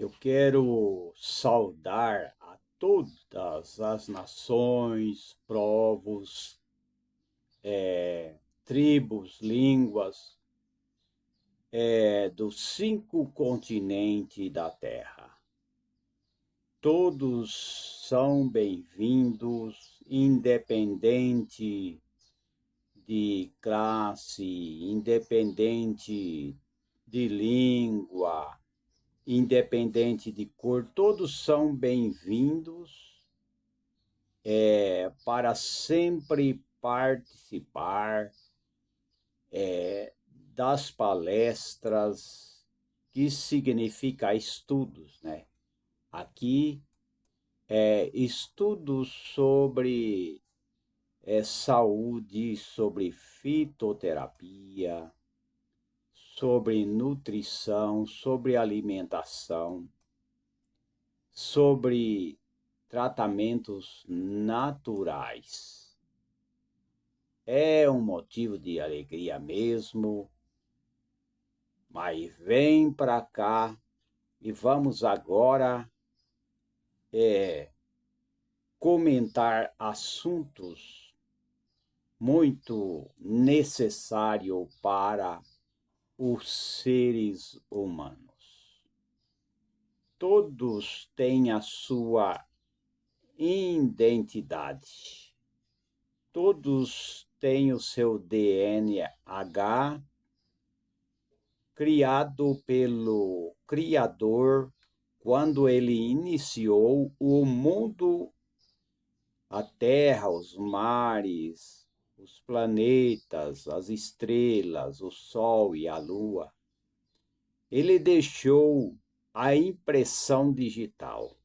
Eu quero saudar a todas as nações, povos, tribos, línguas, dos 5 continentes da Terra. Todos são bem-vindos, independente de classe, independente de língua, independente de cor, todos são bem-vindos para sempre participar das palestras, que significa estudos, né? Aqui estudos sobre saúde, sobre fitoterapia, sobre nutrição, sobre alimentação, sobre tratamentos naturais. É um motivo de alegria mesmo, mas vem para cá e vamos agora comentar assuntos muito necessários para os seres humanos. Todos têm a sua identidade. Todos têm o seu DNA criado pelo Criador quando ele iniciou o mundo, a Terra, os mares, os planetas, as estrelas, o Sol e a Lua. Ele deixou a impressão digital.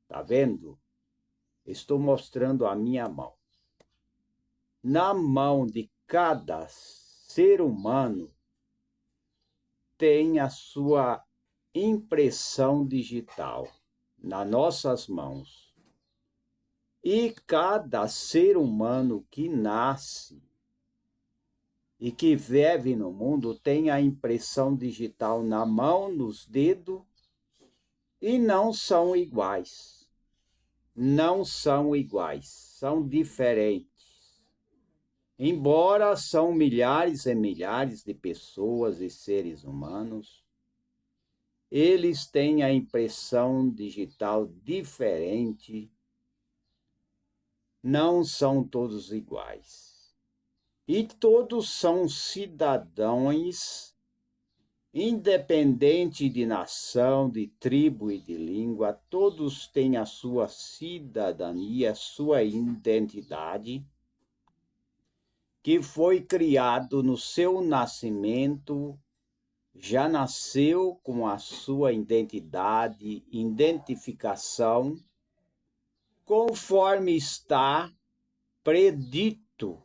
Tá vendo? Estou mostrando a minha mão. Na mão de cada ser humano tem a sua impressão digital nas nossas mãos. E cada ser humano que nasce e que vive no mundo tem a impressão digital na mão, nos dedos, e não são iguais. Não são iguais, são diferentes. Embora são milhares e milhares de pessoas e seres humanos, eles têm a impressão digital diferente, não são todos iguais. E todos são cidadãos, independente de nação, de tribo e de língua, todos têm a sua cidadania, sua identidade, que foi criado no seu nascimento, já nasceu com a sua identidade, identificação, conforme está predito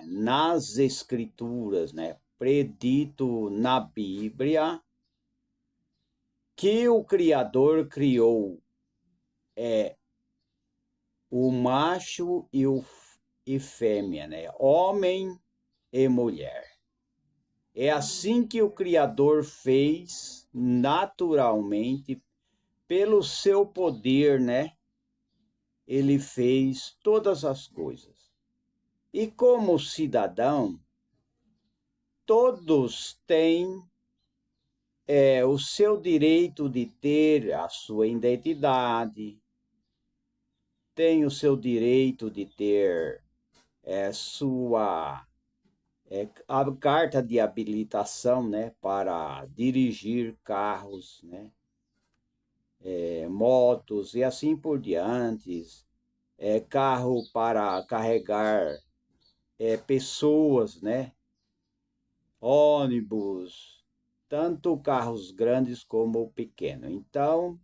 nas Escrituras, né? Predito na Bíblia, que o Criador criou o macho e fêmea, né? Homem e mulher. É assim que o Criador fez naturalmente, pelo seu poder, né? Ele fez todas as coisas. E como cidadão, todos têm o seu direito de ter a sua identidade, tem o seu direito de ter a carta de habilitação, né, para dirigir carros, né, motos e assim por diante, carro para carregar pessoas, né, ônibus, tanto carros grandes como pequenos. Então,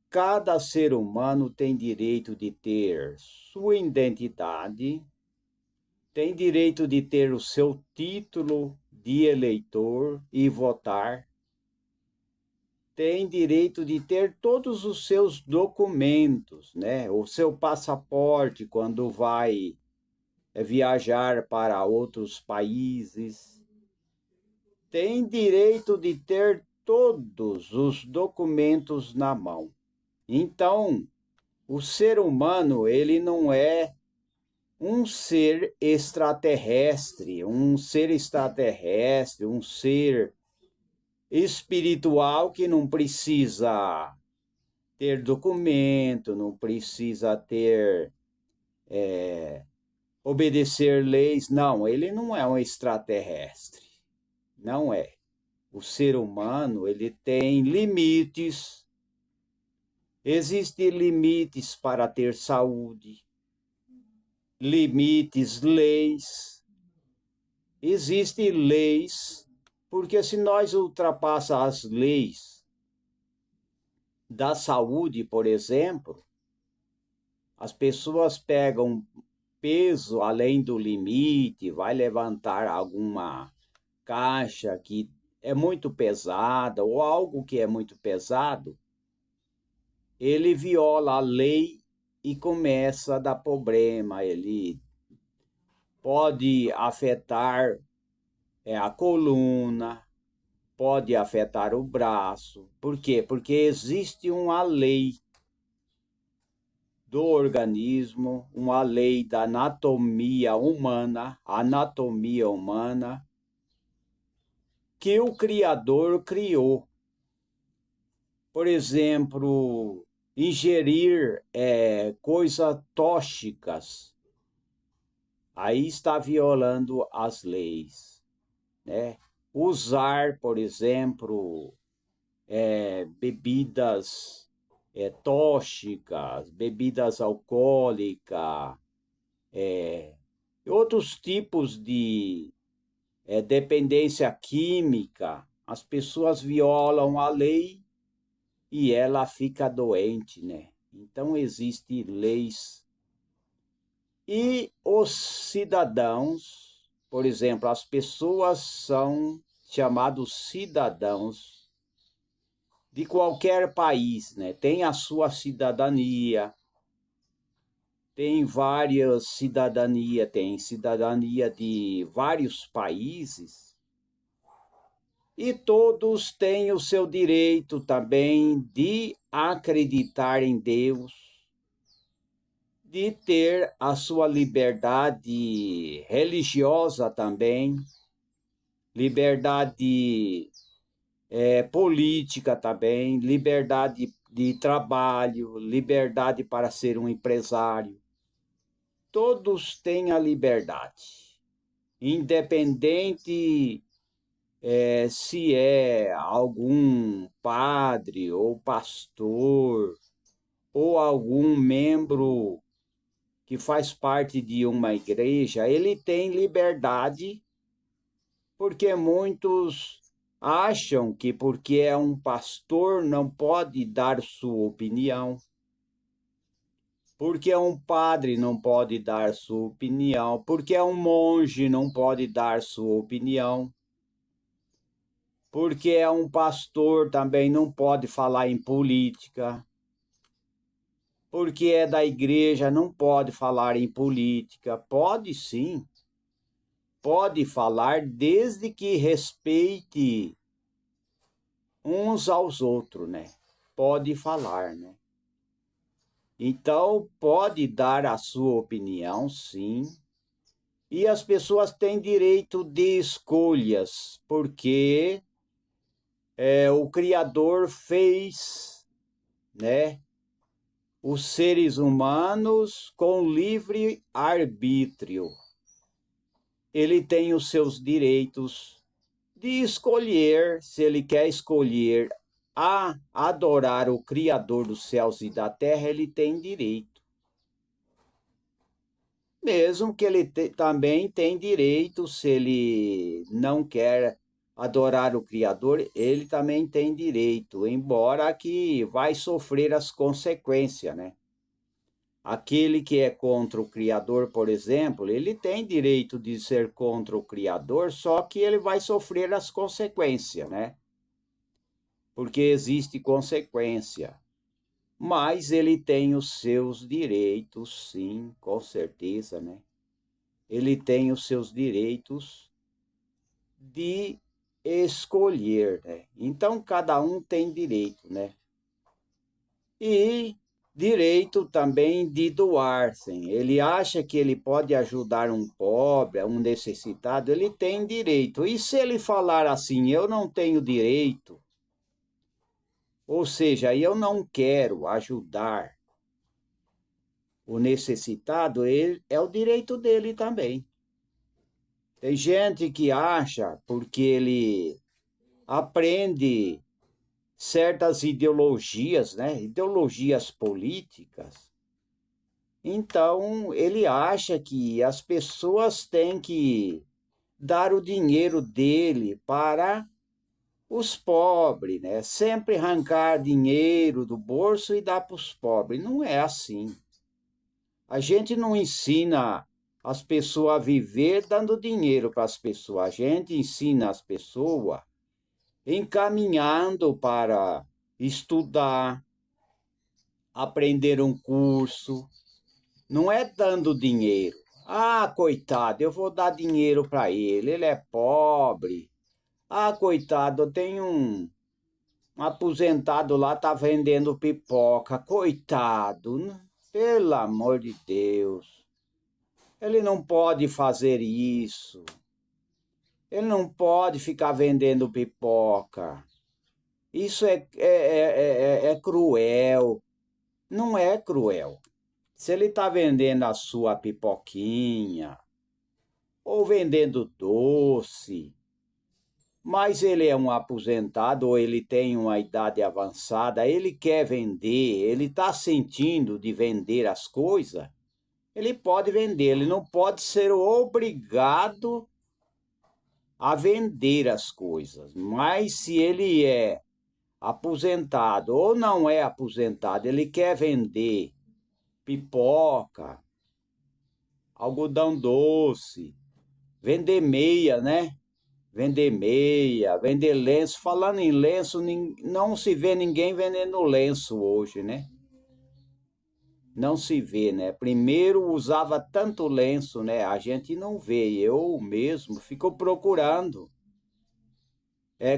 cada ser humano tem direito de ter sua identidade, tem direito de ter o seu título de eleitor e votar, tem direito de ter todos os seus documentos, né? O seu passaporte quando vai viajar para outros países. tem direito de ter todos os documentos na mão. Então, o ser humano, ele não é um ser extraterrestre, um ser espiritual que não precisa ter documento, não precisa ter obedecer leis. Não, ele não é um extraterrestre. Não é. O ser humano, ele tem limites. Existem limites para ter saúde, limites, leis. Existem leis, porque se nós ultrapassarmos as leis da saúde, por exemplo, as pessoas pegam peso além do limite, vai levantar alguma caixa que é muito pesada ou algo que é muito pesado, ele viola a lei e começa a dar problema. Ele pode afetar a coluna, pode afetar o braço. Por quê? Porque existe uma lei do organismo, uma lei da anatomia humana, que o Criador criou. Por exemplo, ingerir coisas tóxicas, aí está violando as leis, né? Usar, por exemplo, bebidas tóxicas, bebidas alcoólicas, outros tipos de dependência química, as pessoas violam a lei e ela fica doente, né? Então, existem leis. E os cidadãos, por exemplo, as pessoas são chamados cidadãos de qualquer país, né? Tem a sua cidadania, tem várias cidadanias, tem cidadania de vários países, e todos têm o seu direito também de acreditar em Deus, de ter a sua liberdade religiosa também, liberdade política também, liberdade de trabalho, liberdade para ser um empresário. Todos têm a liberdade, independente se é algum padre ou pastor ou algum membro que faz parte de uma igreja, ele tem liberdade, porque muitos acham que porque é um pastor não pode dar sua opinião, porque é um padre não pode dar sua opinião, porque é um monge não pode dar sua opinião, porque é um pastor também não pode falar em política, porque é da igreja não pode falar em política. Pode sim, pode falar desde que respeite uns aos outros, né? Pode falar, né? Então, pode dar a sua opinião, sim. E as pessoas têm direito de escolhas, porque o Criador fez, né, os seres humanos com livre arbítrio. Ele tem os seus direitos de escolher, se ele quer escolher a adorar o Criador dos céus e da terra, ele tem direito. Mesmo que ele também tem direito, se ele não quer adorar o Criador, ele também tem direito, embora que vai sofrer as consequências, né? Aquele que é contra o Criador, por exemplo, ele tem direito de ser contra o Criador, só que ele vai sofrer as consequências, né? Porque existe consequência. Mas ele tem os seus direitos, sim, com certeza, né? Ele tem os seus direitos de escolher, né? Então, cada um tem direito, né? E direito também de doar, sim. Ele acha que ele pode ajudar um pobre, um necessitado, ele tem direito. E se ele falar assim, eu não tenho direito, ou seja, eu não quero ajudar o necessitado, ele, é o direito dele também. Tem gente que acha, porque ele aprende certas ideologias, né? Ideologias políticas. Então, ele acha que as pessoas têm que dar o dinheiro dele para os pobres, né? Sempre arrancar dinheiro do bolso e dar para os pobres. Não é assim. A gente não ensina as pessoas a viver dando dinheiro para as pessoas. A gente ensina as pessoas encaminhando para estudar, aprender um curso. Não é dando dinheiro. Ah, coitado, eu vou dar dinheiro para ele é pobre. Ah, coitado, eu tenho um aposentado lá, tá vendendo pipoca. Coitado, pelo amor de Deus. Ele não pode fazer isso. Ele não pode ficar vendendo pipoca. Isso é cruel. Não é cruel. Se ele está vendendo a sua pipoquinha, ou vendendo doce, mas ele é um aposentado ou ele tem uma idade avançada, ele quer vender, ele está sentindo de vender as coisas, ele pode vender, ele não pode ser obrigado a vender as coisas. Mas se ele é aposentado ou não é aposentado, ele quer vender pipoca, algodão doce, vender meia, né? Vender meia, vender lenço. Falando em lenço, não se vê ninguém vendendo lenço hoje, né? Não se vê, né? Primeiro usava tanto lenço, né? A gente não vê. Eu mesmo fico procurando.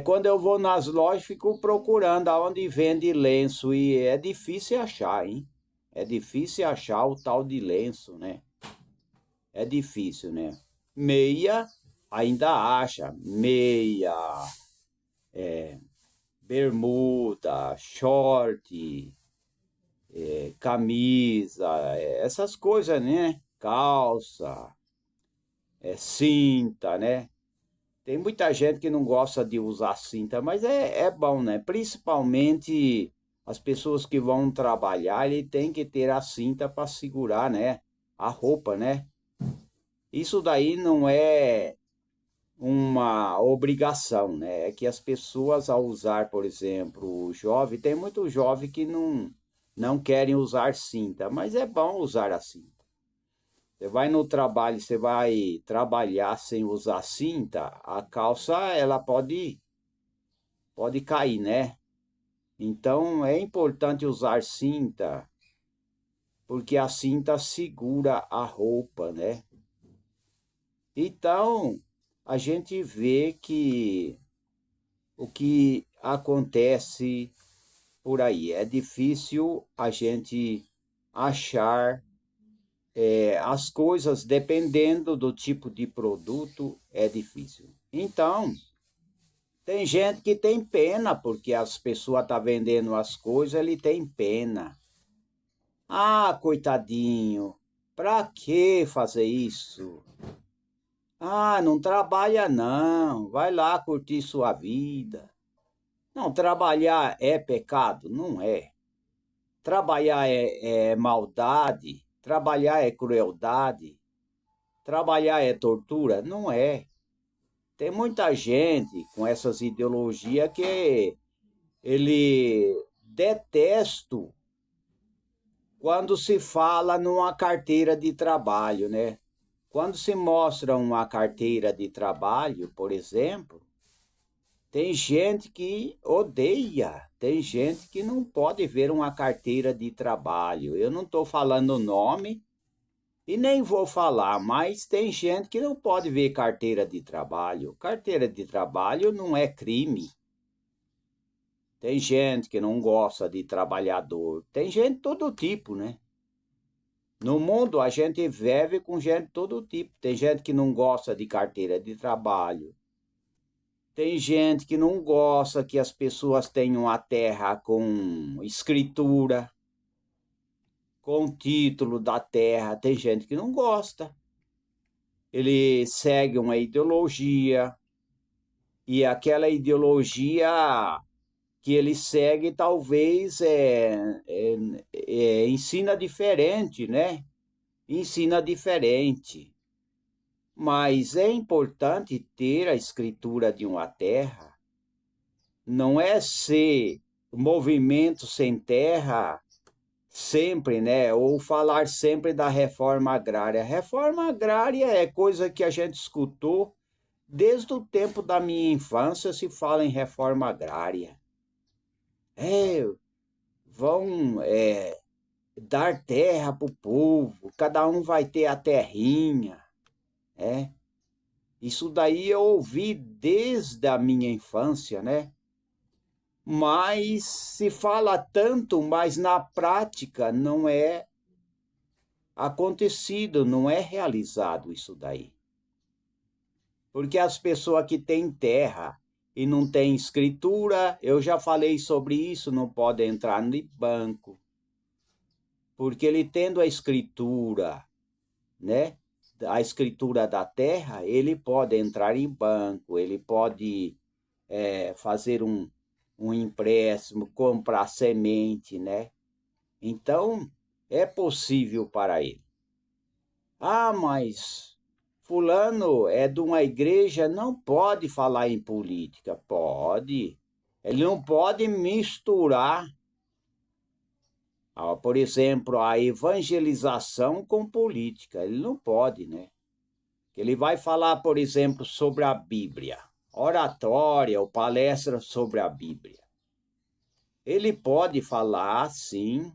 Quando eu vou nas lojas, fico procurando aonde vende lenço e é difícil achar, hein? É difícil achar o tal de lenço, né? É difícil, né? Meia, ainda acha. Meia, bermuda, short, camisa, essas coisas, né? Calça, cinta, né? Tem muita gente que não gosta de usar cinta, mas é bom, né? Principalmente as pessoas que vão trabalhar, ele tem que ter a cinta para segurar, né? A roupa, né? Isso daí não é uma obrigação, né? É que as pessoas ao usar, por exemplo, o jovem, tem muito jovem que não querem usar cinta, mas é bom usar a cinta. Você vai no trabalho, você vai trabalhar sem usar cinta, a calça ela pode cair, né? Então é importante usar cinta, porque a cinta segura a roupa, né? Então a gente vê que o que acontece por aí é difícil a gente achar as coisas dependendo do tipo de produto é difícil. Então tem gente que tem pena porque as pessoas estão vendendo as coisas, ele tem pena. Ah, coitadinho, para que fazer isso? Ah, não trabalha não, vai lá curtir sua vida. Não, trabalhar é pecado? Não é. Trabalhar é maldade? Trabalhar é crueldade? Trabalhar é tortura? Não é. Tem muita gente com essas ideologias que ele detesta quando se fala numa carteira de trabalho, né? Quando se mostra uma carteira de trabalho, por exemplo, tem gente que odeia, tem gente que não pode ver uma carteira de trabalho. Eu não estou falando o nome, E nem vou falar, mas tem gente que não pode ver carteira de trabalho. Carteira de trabalho não é crime. Tem gente que não gosta de trabalhador. Tem gente de todo tipo, né? No mundo a gente vive com gente de todo tipo. Tem gente que não gosta de carteira de trabalho. Tem gente que não gosta que as pessoas tenham a terra com escritura, com título da terra. Tem gente que não gosta. Ele segue uma ideologia e aquela ideologia que ele segue talvez ensina diferente, né? Ensina diferente. Mas é importante ter a escritura de uma terra, não é ser movimento sem terra sempre, né? Ou falar sempre da reforma agrária. Reforma agrária é coisa que a gente escutou desde o tempo da minha infância, se fala em reforma agrária. É, vão dar terra para o povo, cada um vai ter a terrinha, é. Isso daí eu ouvi desde a minha infância, né? Mas se fala tanto, mas na prática não é acontecido, não é realizado isso daí. Porque as pessoas que têm terra e não têm escritura, eu já falei sobre isso, não podem entrar no banco. Porque ele tendo a escritura, né? A escritura da terra, ele pode entrar em banco, ele pode fazer um empréstimo, comprar semente, né? Então, é possível para ele. Ah, mas fulano é de uma igreja, não pode falar em política. Pode. Ele não pode misturar, por exemplo, a evangelização com política. Ele não pode, né? Ele vai falar, por exemplo, sobre a Bíblia, oratória ou palestra sobre a Bíblia. Ele pode falar, sim,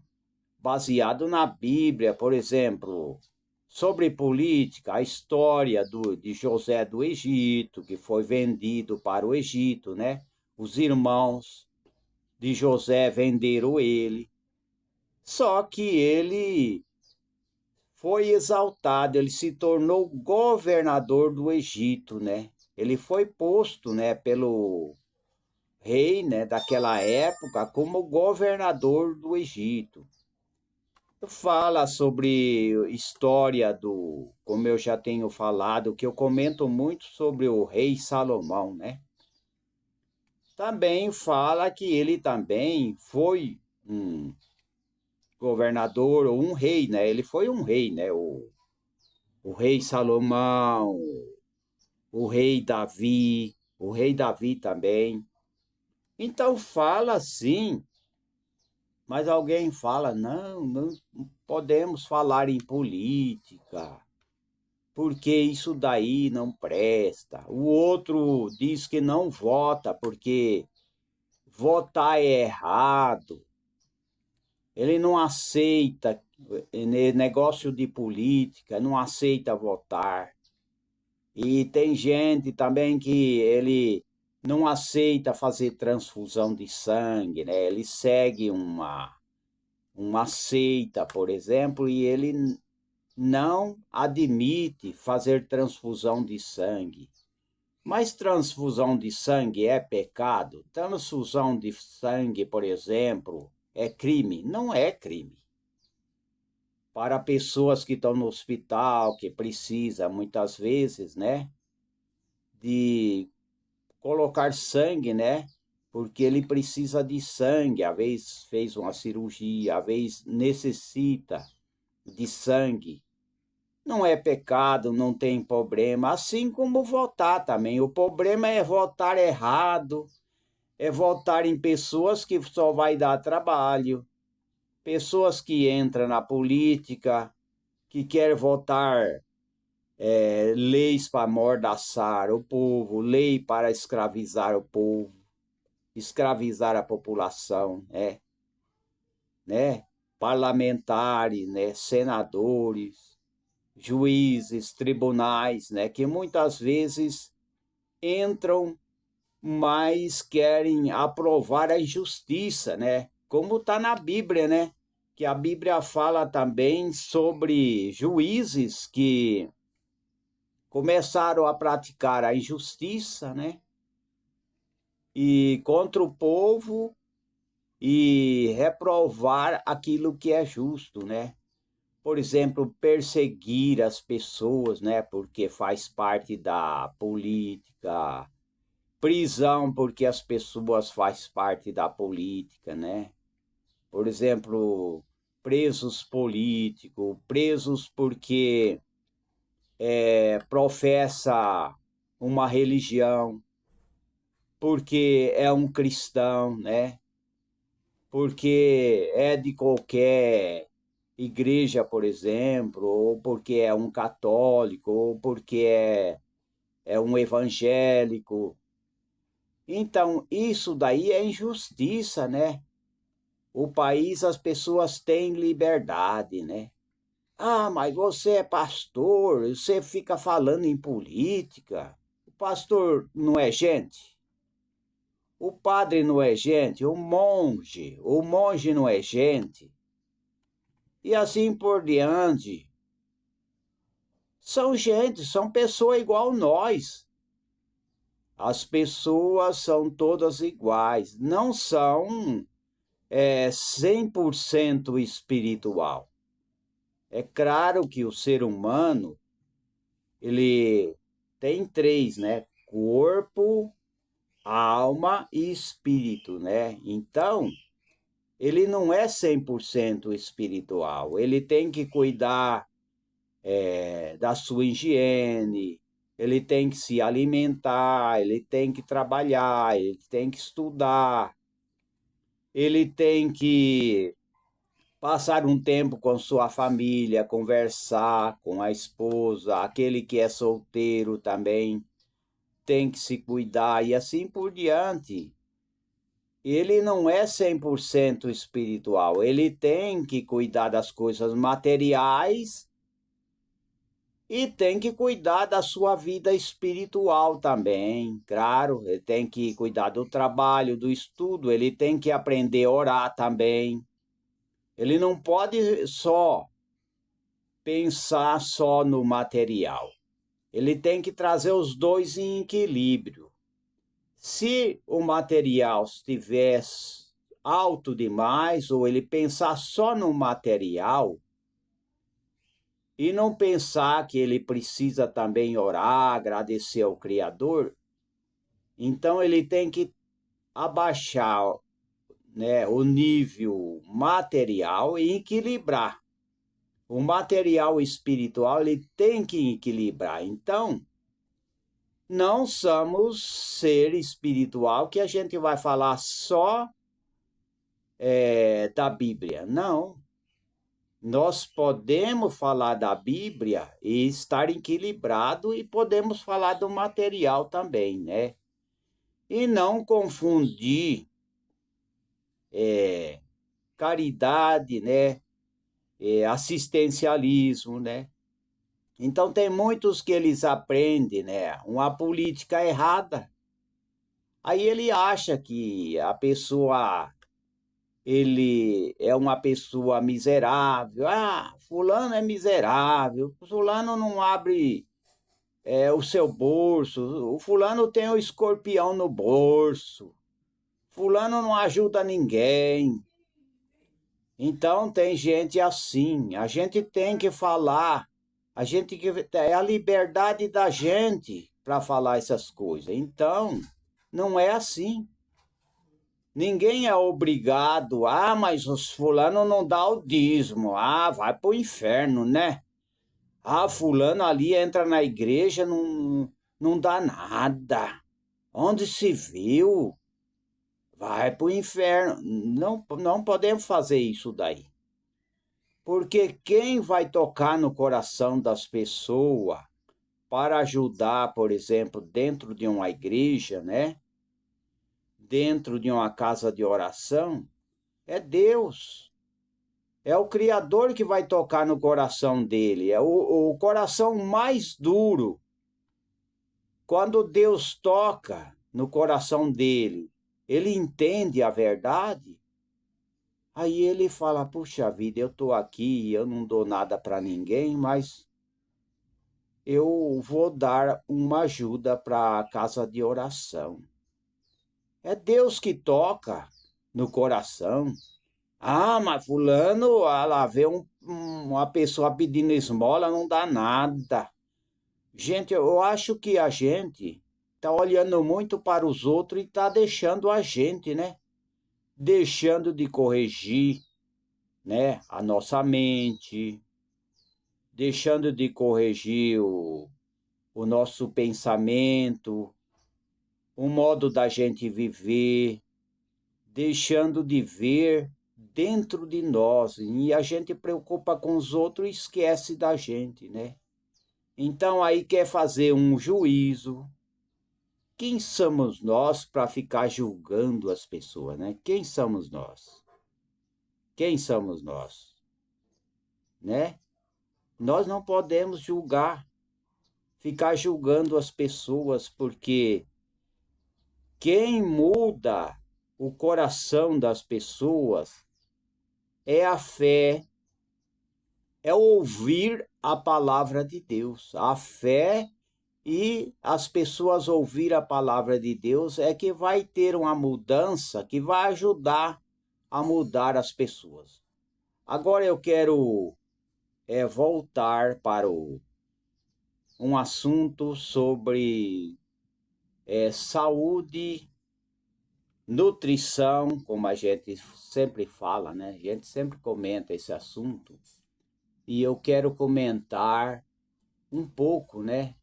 baseado na Bíblia, por exemplo, sobre política, a história de José do Egito, que foi vendido para o Egito, né? Os irmãos de José venderam ele. Só que ele foi exaltado, ele se tornou governador do Egito, né? Ele foi posto, né, pelo rei, né, daquela época como governador do Egito. Fala sobre história como eu já tenho falado, que eu comento muito sobre o rei Salomão, né? Também fala que ele também foi um governador ou um rei, né? Ele foi um rei, né? O rei Salomão, o rei Davi também. Então fala sim, mas alguém fala, não podemos falar em política, porque isso daí não presta. O outro diz que não vota porque votar é errado. Ele não aceita negócio de política, não aceita votar. E tem gente também que ele não aceita fazer transfusão de sangue, né? Ele segue uma seita, por exemplo, e ele não admite fazer transfusão de sangue. Mas transfusão de sangue é pecado? Transfusão de sangue, por exemplo, é crime? Não é crime. Para pessoas que estão no hospital, que precisa muitas vezes, né, de colocar sangue, né, porque ele precisa de sangue, às vezes fez uma cirurgia, às vezes necessita de sangue. Não é pecado, não tem problema, assim como votar também. O problema é votar errado, é votar em pessoas que só vai dar trabalho, pessoas que entram na política, que querem votar leis para amordaçar o povo, lei para escravizar o povo, escravizar a população, né? Parlamentares, né? Senadores. juízes, tribunais, né, que muitas vezes entram, mas querem aprovar a injustiça, né? Como está na Bíblia, né? Que a Bíblia fala também sobre juízes que começaram a praticar a injustiça, né? E contra o povo e reprovar aquilo que é justo, né? Por exemplo, perseguir as pessoas, né? Porque faz parte da política. Prisão porque as pessoas faz parte da política, né? Por exemplo, presos políticos, presos porque professa uma religião, porque é um cristão, né? Porque é de qualquer igreja, por exemplo, ou porque é um católico, ou porque é um evangélico. Então, isso daí é injustiça, né? O país, as pessoas têm liberdade, né? Ah, mas você é pastor, você fica falando em política. O pastor não é gente? O padre não é gente? O monge não é gente? E assim por diante. São gente, são pessoas igual nós. As pessoas são todas iguais, não são 100% espiritual. É claro que o ser humano, ele tem três, né? Corpo, alma e espírito, né? Então, ele não é 100% espiritual. Ele tem que cuidar da sua higiene, ele tem que se alimentar, ele tem que trabalhar, ele tem que estudar, ele tem que passar um tempo com sua família, conversar com a esposa, aquele que é solteiro também tem que se cuidar e assim por diante. Ele não é 100% espiritual, ele tem que cuidar das coisas materiais e tem que cuidar da sua vida espiritual também, claro, ele tem que cuidar do trabalho, do estudo, ele tem que aprender a orar também. Ele não pode só pensar só no material. Ele tem que trazer os dois em equilíbrio. Se o material estiver alto demais, ou ele pensar só no material, e não pensar que ele precisa também orar, agradecer ao Criador, então ele tem que abaixar, né, o nível material e equilibrar. O material espiritual ele tem que equilibrar. Então, não somos ser espiritual que a gente vai falar só da Bíblia. Não. Nós podemos falar da Bíblia e estar equilibrado e podemos falar do material também, né? E não confundir caridade, né? Assistencialismo, né? Então tem muitos que eles aprendem, né, uma política errada. Aí ele acha que a pessoa ele é uma pessoa miserável. Ah, fulano é miserável. Fulano não abre o seu bolso. O fulano tem o escorpião no bolso. Fulano não ajuda ninguém. Então tem gente assim. A gente tem que falar. A gente que é a liberdade da gente para falar essas coisas. Então, não é assim. Ninguém é obrigado. Ah, mas os fulano não dá o dízimo. Ah, vai pro inferno, né? Ah, fulano ali entra na igreja, não dá nada. Onde se viu? Vai pro inferno. Não, não podemos fazer isso daí. Porque quem vai tocar no coração das pessoas para ajudar, por exemplo, dentro de uma igreja, né? Dentro de uma casa de oração, é Deus. É o Criador que vai tocar no coração dele. É o coração mais duro. Quando Deus toca no coração dele, ele entende a verdade. Aí ele fala, puxa vida, eu estou aqui, eu não dou nada para ninguém, mas eu vou dar uma ajuda para a casa de oração. É Deus que toca no coração. Ah, mas fulano, lá vê uma pessoa pedindo esmola, não dá nada. Gente, eu acho que a gente está olhando muito para os outros e está deixando a gente, né? Deixando de corrigir, né? A nossa mente, deixando de corrigir o nosso pensamento, o modo da gente viver, deixando de ver dentro de nós. E a gente preocupa com os outros e esquece da gente, né? Então aí quer fazer um juízo. Quem somos nós para ficar julgando as pessoas, né? Quem somos nós? Quem somos nós? Né? Nós não podemos julgar, ficar julgando as pessoas, porque quem muda o coração das pessoas é a fé, é ouvir a palavra de Deus. A fé e as pessoas ouvir a palavra de Deus é que vai ter uma mudança que vai ajudar a mudar as pessoas. Agora eu quero voltar para um assunto sobre saúde, nutrição, como a gente sempre fala, né? A gente sempre comenta esse assunto. E eu quero comentar um pouco, né?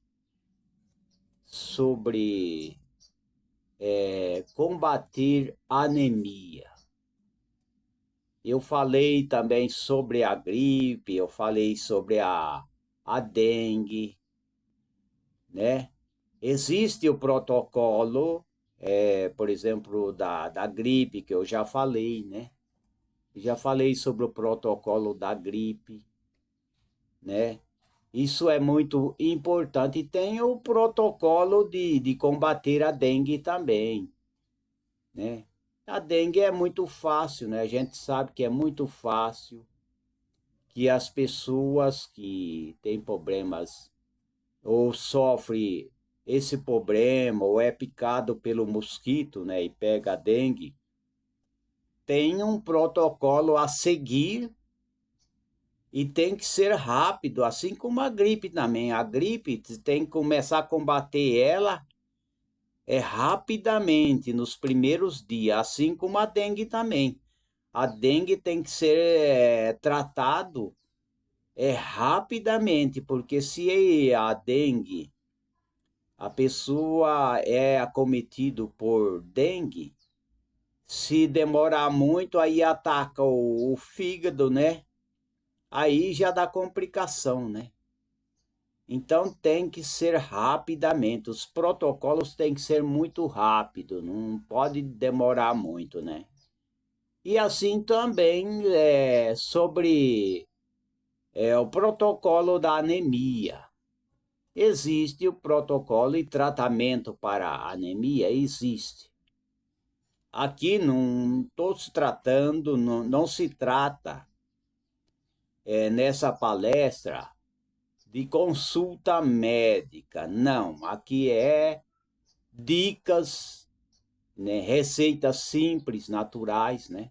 Sobre combater anemia. Eu falei também sobre a gripe, eu falei sobre a dengue, né? Existe o protocolo, por exemplo, da gripe, que eu já falei, né? Já falei sobre o protocolo da gripe, né? Isso é muito importante. E tem o protocolo de combater a dengue também, né? A dengue é muito fácil, né? A gente sabe que é muito fácil que as pessoas que têm problemas ou sofrem esse problema ou é picado pelo mosquito, né, e pega a dengue, tem um protocolo a seguir e tem que ser rápido, assim como a gripe também. A gripe tem que começar a combater ela rapidamente nos primeiros dias, assim como a dengue também. A dengue tem que ser tratado rapidamente, porque se a dengue, a pessoa é acometido por dengue, se demorar muito, aí ataca o fígado, né? Aí já dá complicação, né? Então tem que ser rapidamente, os protocolos têm que ser muito rápido, não pode demorar muito, né? E assim também sobre o protocolo da anemia. Existe o protocolo e tratamento para a anemia, existe. Aqui não estou se tratando, não se trata nessa palestra de consulta médica, não. Aqui é dicas, né, receitas simples, naturais, né?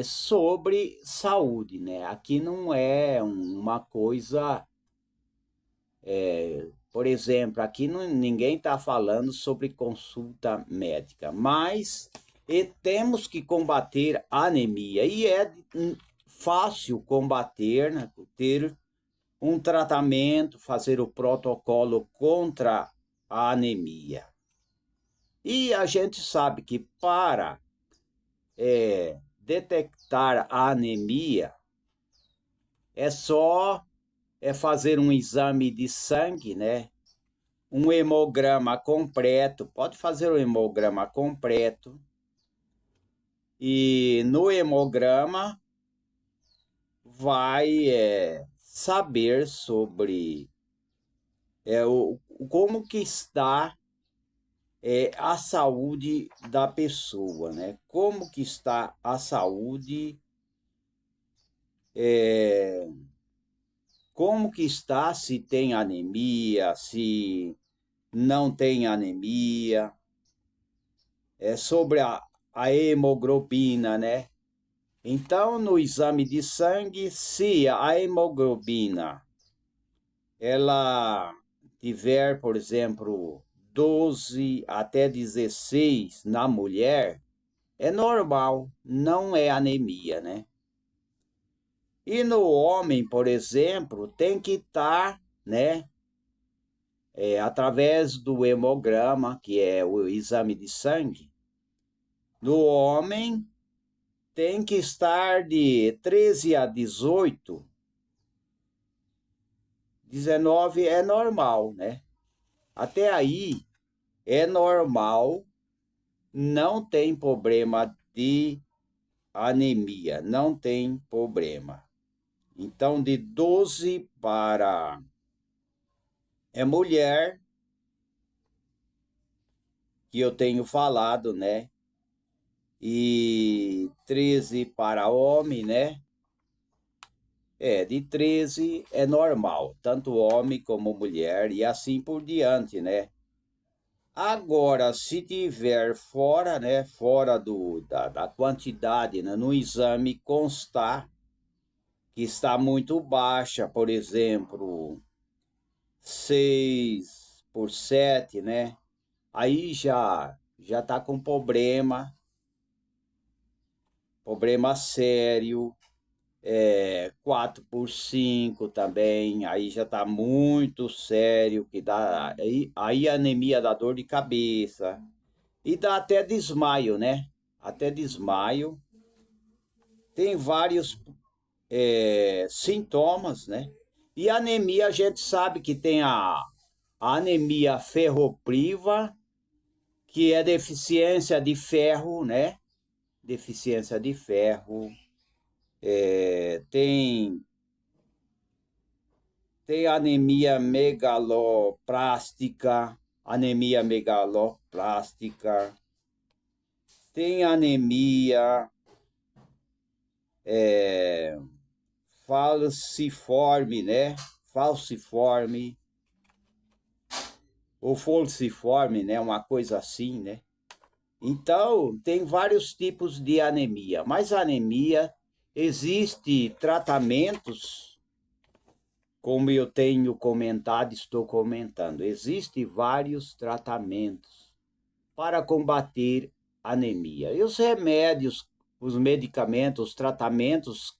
Sobre saúde, né? Aqui não é uma coisa, por exemplo, aqui ninguém está falando sobre consulta médica, mas temos que combater a anemia e é fácil combater, né? Ter um tratamento, fazer o protocolo contra a anemia. E a gente sabe que para detectar a anemia é só fazer um exame de sangue, né? Um hemograma completo, pode fazer um hemograma completo. E no hemograma vai saber sobre como que está a saúde da pessoa, né? Como que está a saúde, como que está, se tem anemia, se não tem anemia, sobre a hemoglobina, né? Então, no exame de sangue, se a hemoglobina ela tiver, por exemplo, 12 até 16 na mulher, é normal, não é anemia, né? E no homem, por exemplo, tem que estar, né, através do hemograma, que é o exame de sangue, no homem tem que estar de 13 a 18, 19 é normal, né? Até aí é normal, não tem problema de anemia, não tem problema. Então, de 12 para mulher, que eu tenho falado, né? E 13 para homem, né? De 13 é normal, tanto homem como mulher, e assim por diante, né? Agora, se tiver fora, né? Fora da quantidade, né, no exame constar que está muito baixa, por exemplo, 6 por 7, né? Aí já está com problema sério. 4 por 5 também, aí já está muito sério, que dá aí anemia dá dor de cabeça e dá até desmaio, né? Até desmaio. Tem vários sintomas, né? E anemia, a gente sabe que tem a anemia ferropriva, que é deficiência de ferro, né? Deficiência de ferro. Tem anemia megaloplástica, tem anemia falciforme, né? Falciforme, ou falciforme, né? Uma coisa assim, né? Então, tem vários tipos de anemia, mas a anemia, existe tratamentos, como eu tenho comentado, estou comentando, existem vários tratamentos para combater anemia. E os remédios, os medicamentos, os tratamentos,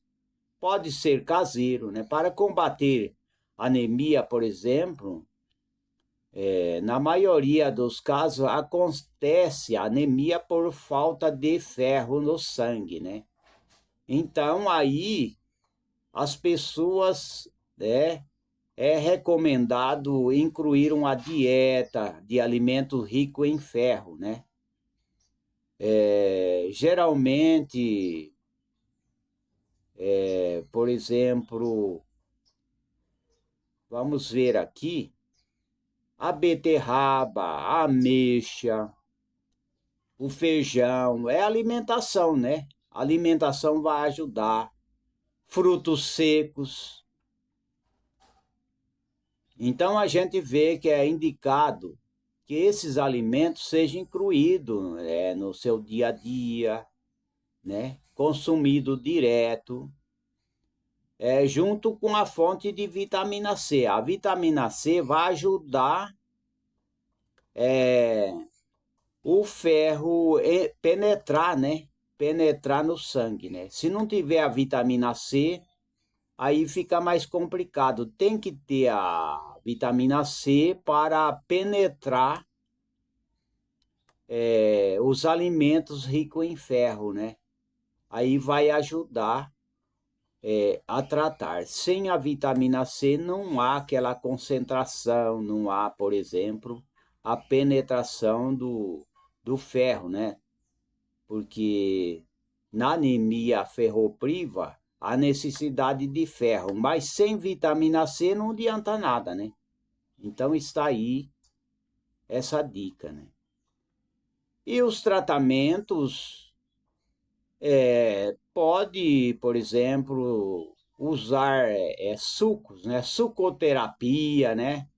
pode ser caseiro, né? Para combater anemia, por exemplo, na maioria dos casos acontece anemia por falta de ferro no sangue, né? Então aí as pessoas, né, é recomendado incluir uma dieta de alimentos ricos em ferro, né? Geralmente, por exemplo, vamos ver aqui, a beterraba, a ameixa, o feijão, é alimentação, né? A alimentação vai ajudar. Frutos secos. Então a gente vê que é indicado que esses alimentos sejam incluídos no seu dia a dia, né? Consumido direto, junto com a fonte de vitamina C. A vitamina C vai ajudar o ferro penetrar, né? Penetrar no sangue, né? Se não tiver a vitamina C, aí fica mais complicado. Tem que ter a vitamina C para penetrar os alimentos ricos em ferro, né? Aí vai ajudar a tratar. Sem a vitamina C não há aquela concentração, não há, por exemplo, a penetração do ferro, né? Porque na anemia ferropriva, a necessidade de ferro, mas sem vitamina C não adianta nada, né? Então está aí essa dica, né? E os tratamentos, pode, por exemplo, usar sucos, né? Sucoterapia, né?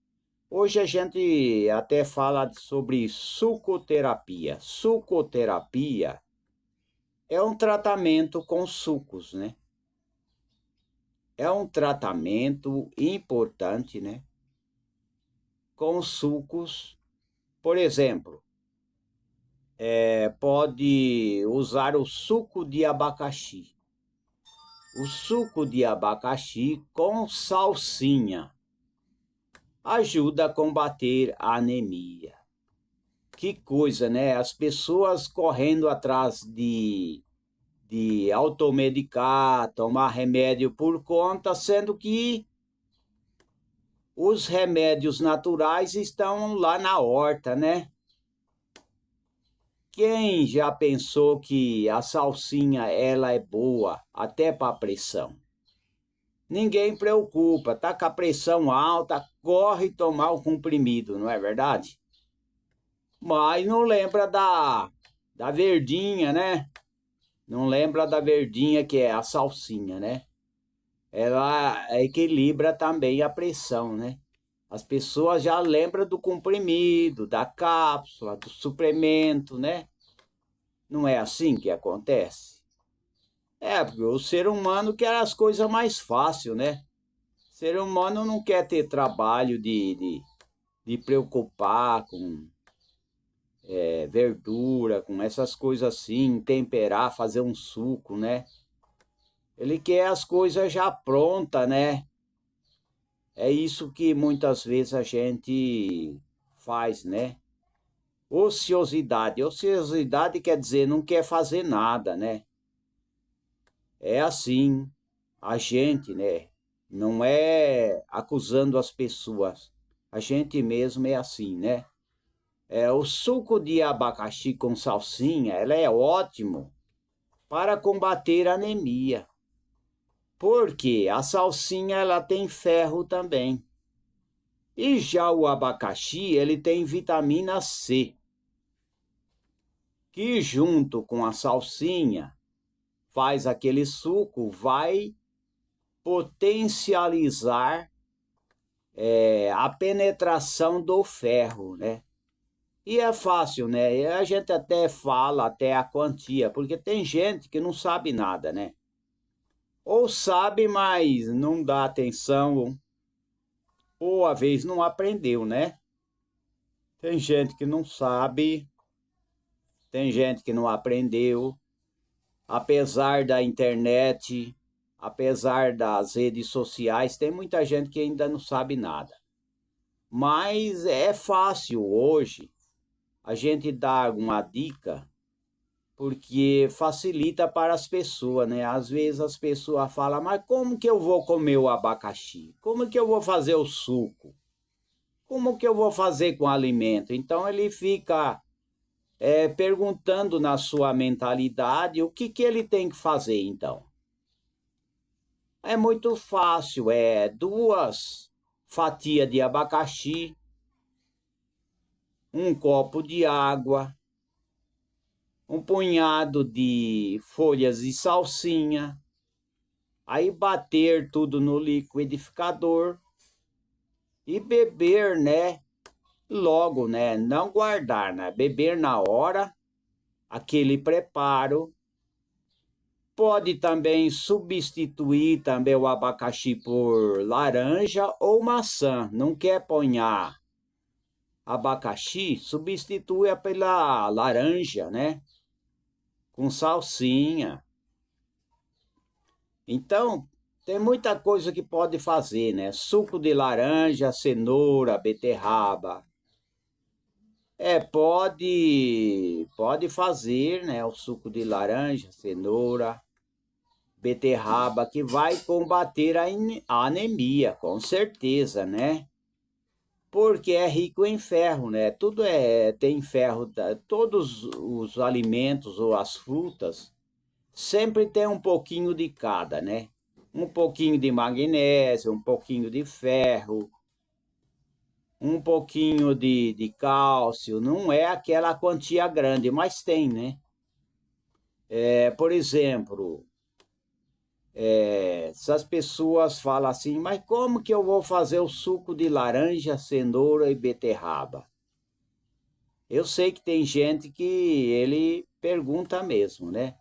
Hoje a gente até fala sobre sucoterapia. Sucoterapia é um tratamento com sucos, né? É um tratamento importante, né? Com sucos, por exemplo, pode usar o suco de abacaxi. O suco de abacaxi com salsinha ajuda a combater a anemia. Que coisa, né? As pessoas correndo atrás de automedicar, tomar remédio por conta, sendo que os remédios naturais estão lá na horta, né? Quem já pensou que a salsinha ela é boa até para pressão? Ninguém preocupa, tá com a pressão alta, corre tomar o comprimido, não é verdade? Mas não lembra da verdinha, né? Não lembra da verdinha que é a salsinha, né? Ela equilibra também a pressão, né? As pessoas já lembram do comprimido, da cápsula, do suplemento, né? Não é assim que acontece? Porque o ser humano quer as coisas mais fáceis, né? O ser humano não quer ter trabalho de preocupar com verdura, com essas coisas assim, temperar, fazer um suco, né? Ele quer as coisas já prontas, né? É isso que muitas vezes a gente faz, né? Ociosidade. Ociosidade quer dizer não quer fazer nada, né? É assim, a gente, né? Não é acusando as pessoas. A gente mesmo é assim, né? O suco de abacaxi com salsinha, ela é ótimo para combater a anemia. Porque a salsinha, ela tem ferro também. E já o abacaxi, ele tem vitamina C, que junto com a salsinha faz aquele suco, vai potencializar a penetração do ferro, né? E é fácil, né? E a gente até fala até a quantia, porque tem gente que não sabe nada, né? Ou sabe, mas não dá atenção, ou às vezes não aprendeu, né? Tem gente que não sabe, tem gente que não aprendeu, apesar da internet, apesar das redes sociais, tem muita gente que ainda não sabe nada. Mas é fácil hoje a gente dar uma dica, porque facilita para as pessoas, né? Às vezes as pessoas falam, mas como que eu vou comer o abacaxi? Como que eu vou fazer o suco? Como que eu vou fazer com o alimento? Então ele fica perguntando na sua mentalidade o que ele tem que fazer, então. É muito fácil, 2 fatias de abacaxi, um copo de água, um punhado de folhas de salsinha, aí bater tudo no liquidificador e beber, né? Logo, né? Não guardar, né? Beber na hora, aquele preparo. Pode também substituir também o abacaxi por laranja ou maçã. Não quer ponhar abacaxi? Substitui pela laranja, né? Com salsinha. Então, tem muita coisa que pode fazer, né? Suco de laranja, cenoura, beterraba. Pode fazer, né? O suco de laranja, cenoura, beterraba, que vai combater a anemia, com certeza, né? Porque é rico em ferro, né? Tem ferro, todos os alimentos ou as frutas sempre tem um pouquinho de cada, né? Um pouquinho de magnésio, um pouquinho de ferro, um pouquinho de cálcio. Não é aquela quantia grande, mas tem, né? Por exemplo, essas pessoas falam assim, mas como que eu vou fazer o suco de laranja, cenoura e beterraba? Eu sei que tem gente que ele pergunta mesmo, né?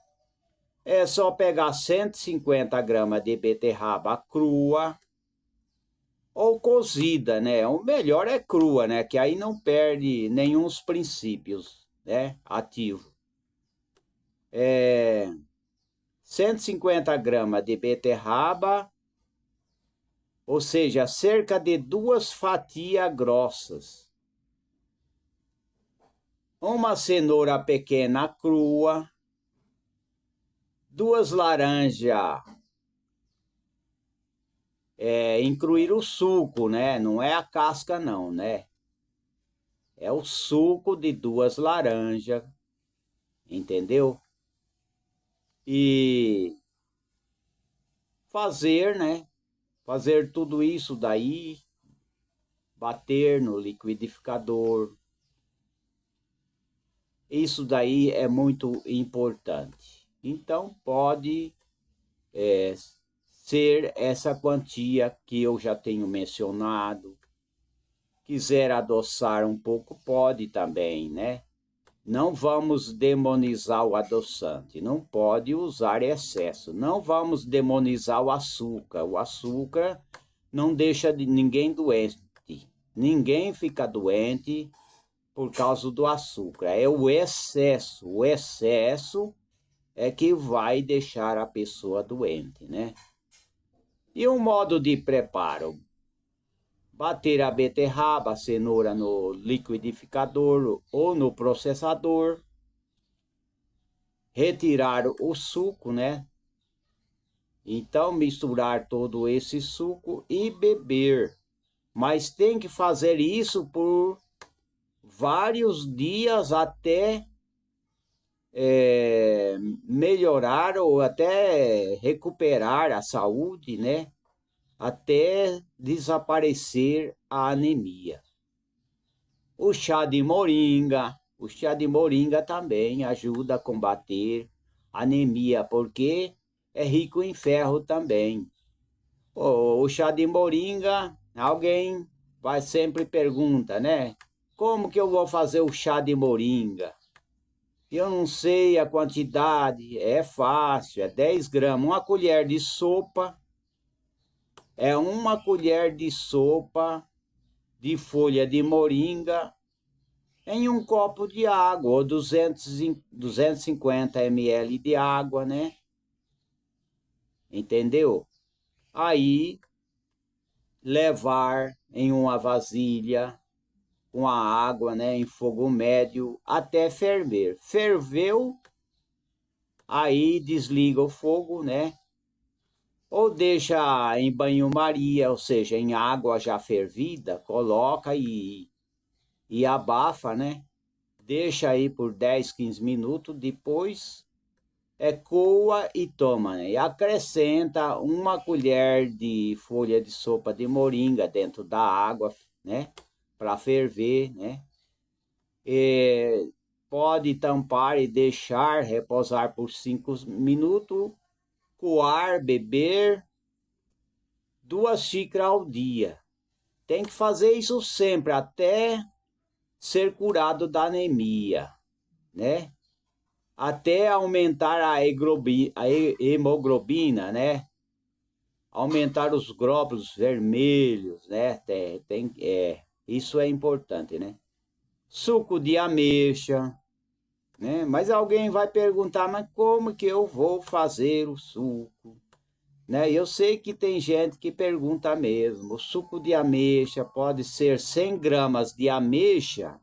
É só pegar 150 gramas de beterraba crua ou cozida, né? O melhor é crua, né? Que aí não perde nenhum dos princípios, né? Ativo. 150 gramas de beterraba, ou seja, cerca de 2 fatias grossas. Uma cenoura pequena crua, 2 laranjas, incluir o suco, né? Não é a casca não, né? É o suco de 2 laranjas, entendeu? E fazer, né? Fazer tudo isso daí, bater no liquidificador. Isso daí é muito importante. Então pode ser essa quantia que eu já tenho mencionado. Quiser adoçar um pouco, pode também, né? Não vamos demonizar o adoçante, não pode usar excesso. Não vamos demonizar o açúcar. O açúcar não deixa ninguém doente. Ninguém fica doente por causa do açúcar. É o excesso. O excesso é que vai deixar a pessoa doente, né? E o modo de preparo? Bater a beterraba, a cenoura no liquidificador ou no processador. Retirar o suco, né? Então, misturar todo esse suco e beber. Mas tem que fazer isso por vários dias até melhorar ou até recuperar a saúde, né? Até desaparecer a anemia. O chá de moringa também ajuda a combater anemia, porque é rico em ferro também. O chá de moringa, alguém vai sempre pergunta, né? Como que eu vou fazer o chá de moringa? Eu não sei a quantidade, é fácil, é 10 gramas. Uma colher de sopa, é uma colher de sopa de folha de moringa em um copo de água, ou 250 ml de água, né? Entendeu? Aí, levar em uma vasilha com a água, né, em fogo médio até ferver. Ferveu, aí desliga o fogo, né? Ou deixa em banho-maria, ou seja, em água já fervida, coloca e abafa, né? Deixa aí por 10, 15 minutos, depois coa e toma, né? E acrescenta uma colher de folha de sopa de moringa dentro da água, né? Para ferver, né? E pode tampar e deixar repousar por 5 minutos, coar, beber 2 xícaras ao dia. Tem que fazer isso sempre, até ser curado da anemia, né? Até aumentar a hemoglobina, né? Aumentar os glóbulos vermelhos, né? Isso é importante, né? Suco de ameixa, né? Mas alguém vai perguntar, mas como que eu vou fazer o suco? Né? Eu sei que tem gente que pergunta mesmo. O suco de ameixa pode ser 100 gramas de ameixa,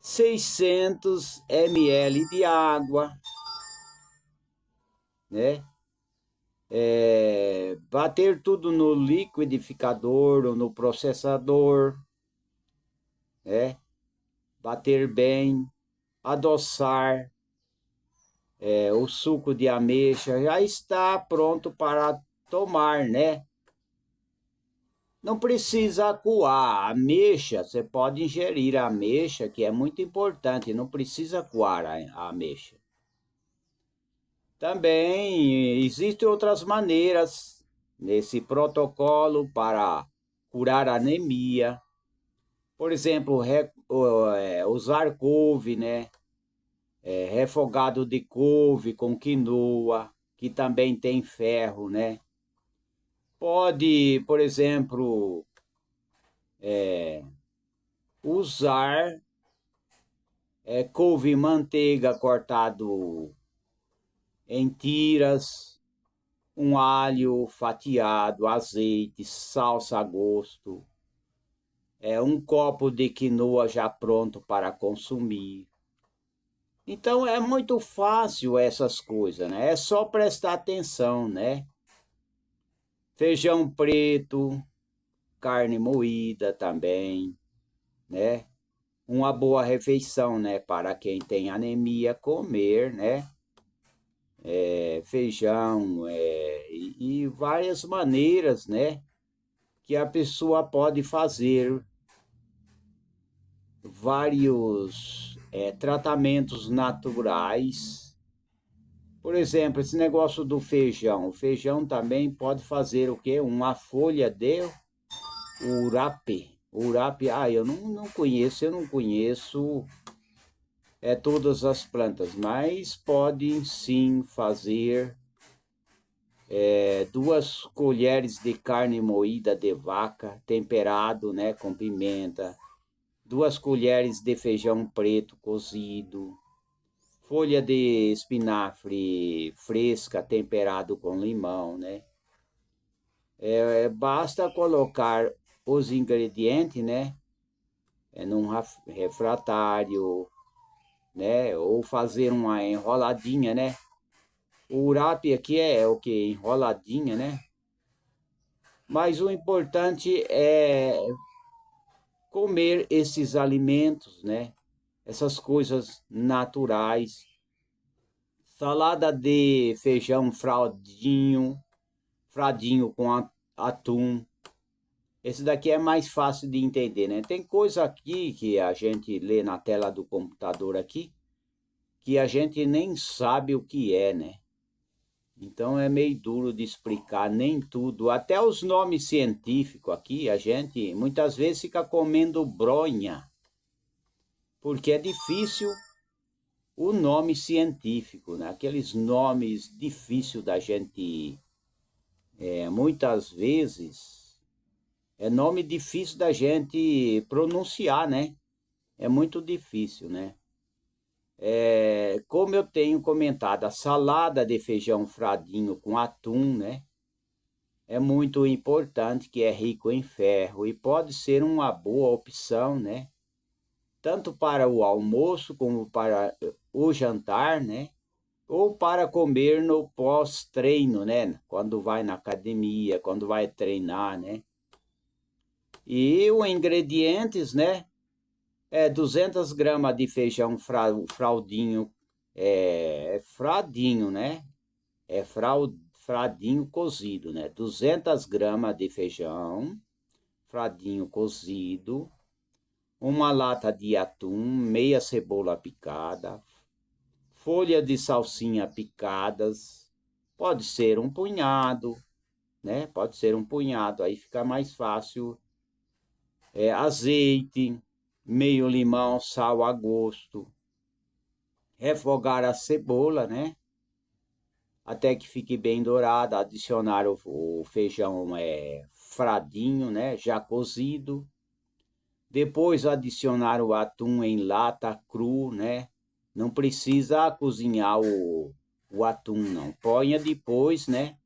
600 ml de água, né? Bater tudo no liquidificador ou no processador, né? Bater bem, adoçar, o suco de ameixa já está pronto para tomar, né? Não precisa coar. A ameixa, você pode ingerir a ameixa, que é muito importante, não precisa coar a ameixa. Também existem outras maneiras nesse protocolo para curar anemia. Por exemplo, usar couve, né? Refogado de couve com quinoa, que também tem ferro, né? Pode, por exemplo, usar couve e manteiga cortado em tiras, um alho fatiado, azeite, salsa a gosto, um copo de quinoa já pronto para consumir. Então é muito fácil essas coisas, né? É só prestar atenção, né? Feijão preto, carne moída também, né? Uma boa refeição, né? Para quem tem anemia, comer, né? Feijão e várias maneiras, né? Que a pessoa pode fazer vários tratamentos naturais. Por exemplo, esse negócio do feijão. O feijão também pode fazer o quê? Uma folha de urape. Urape, eu não conheço todas as plantas, mas podem sim fazer 2 colheres de carne moída de vaca, temperado, né, com pimenta, 2 colheres de feijão preto cozido, folha de espinafre fresca temperado com limão, né? Basta colocar os ingredientes, né, num refratário, né, ou fazer uma enroladinha, né? O urape aqui é o que? Enroladinha, né? Mas o importante é comer esses alimentos, né? Essas coisas naturais. Salada de feijão fradinho com atum. Esse daqui é mais fácil de entender, né? Tem coisa aqui que a gente lê na tela do computador aqui, que a gente nem sabe o que é, né? Então é meio duro de explicar nem tudo. Até os nomes científicos aqui, a gente muitas vezes fica comendo bronha, porque é difícil o nome científico, né? Aqueles nomes difíceis da gente, muitas vezes, é nome difícil da gente pronunciar, né? É muito difícil, né? Como eu tenho comentado, a salada de feijão fradinho com atum, né? É muito importante, que é rico em ferro e pode ser uma boa opção, né? Tanto para o almoço como para o jantar, né? Ou para comer no pós-treino, né? Quando vai na academia, quando vai treinar, né? E os ingredientes, né? 200 gramas de feijão fraldinho, fradinho, né? Fradinho cozido, né? 200 gramas de feijão fradinho cozido, uma lata de atum, meia cebola picada, folha de salsinha picadas, pode ser um punhado, né? Pode ser um punhado, aí fica mais fácil. Azeite, meio limão, sal a gosto. Refogar a cebola, né? Até que fique bem dourada. Adicionar o feijão fradinho, né? Já cozido. Depois adicionar o atum em lata cru, né? Não precisa cozinhar o atum, não. Ponha depois, né?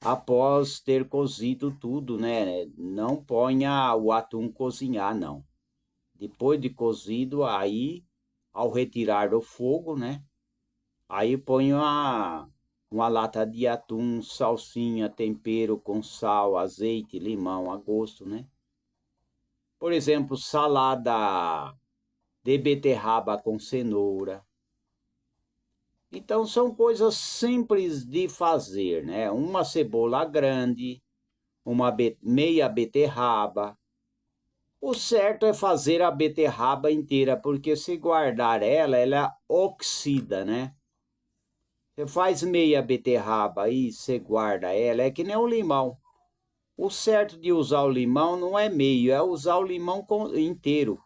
Após ter cozido tudo, né? Não ponha o atum cozinhar, não. Depois de cozido, aí, ao retirar do fogo, né? Aí põe uma lata de atum, salsinha, tempero com sal, azeite, limão a gosto, né? Por exemplo, salada de beterraba com cenoura. Então são coisas simples de fazer, né? Uma cebola grande, meia beterraba. O certo é fazer a beterraba inteira, porque se guardar ela, ela oxida, né? Você faz meia beterraba e você guarda ela, é que nem o limão. O certo de usar o limão não é meio, é usar o limão inteiro.